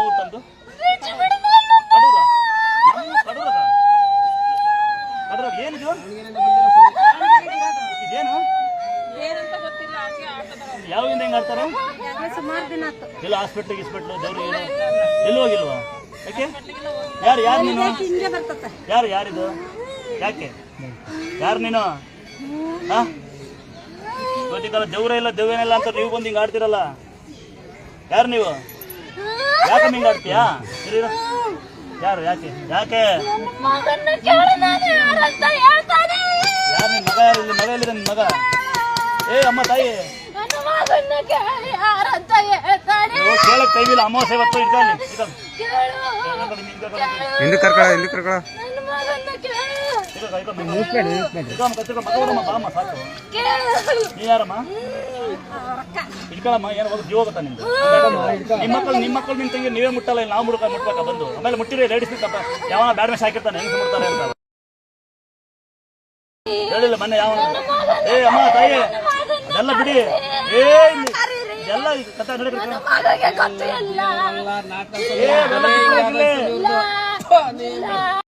ಊರು ತಮ್ಮದು? ಕಡೂರ ಏನಿದು? ಇದೇನು ಯಾವಾಗಿಂದ ಹೆಂಗ್ ಆಡ್ತಾರೆ? ಎಲ್ಲ ಹಾಸ್ಪಿಟ್ಲ್ ಗಿಸ್ಪಿಟ್ಲು ದೇವ್ರಿಗೆ ಎಲ್ಲೂ ಹೋಗಿಲ್ವಾ? ಯಾಕೆ? ಯಾರು ನೀನು? ಯಾರಿದು? ಯಾಕೆ ಯಾರು ನೀನು? ಇವತ್ತಿಗೆಲ್ಲ ದೇವ್ರೇ ಇಲ್ಲ ದೇವೇನಿಲ್ಲ ಅಂತ ನೀವು ಬಂದು ಹಿಂಗೆ ಆಡ್ತಿರಲ್ಲ, ಯಾರು ನೀವು? ಯಾಕೆ ಹಿಂಗೆ ಆಡ್ತೀಯಾ? ಯಾರು? ಯಾಕೆ ಯಾಕೆ ಯಾರು ನಿನ್ ಮಗ? ಯಾರು ಇಲ್ಲಿ ಮಗ ಎಲ್ಲಿದೆ ನಿನ್ ಮಗ? ಏ ಅಮ್ಮ ತಾಯಿ ಕೇಳಕ್ ಕೈವಿಲ್ಲ. ಅಮಾವಾಸ್ಯೆ ಇವತ್ತು ಇಟ್ಕೊಳ್ಳಿ ನೀ ಯಾರಮ್ಮ? ಇಟ್ಕೊಳಮ್ಮ. ಏನು ಜೀವ ಹೋಗುತ್ತಾ ನಿಮ್ದು? ನಿಮ್ಮ ಮಕ್ಕಳು ನಿನ್ ತಂಗಿ ನೀವೇ ಮುಟ್ಟಲ್ಲ, ನಾವು ಮುಟ್ಬೇಕಾ ಬಂದು? ಆಮೇಲೆ ಮುಟ್ಟಿರಿ ಲೇಡೀಸ್ ಯಾವ ಬ್ಯಾಡ್ ಮ್ಯಾಚ್ ಹಾಕಿರ್ತಾನೆ, ಹೆಂಗ್ ಮುಡ್ತಾರೆ ಅಂತ ಹೇಳಿಲ್ಲ ಮೊನ್ನೆ ಯಾವ? ಏ ಅಮ್ಮ ತಾಯಿ ಎಲ್ಲ ಬಿಡಿ. ಎಲ್ಲ ಕಥೆ ನಡೀತಾರೆ.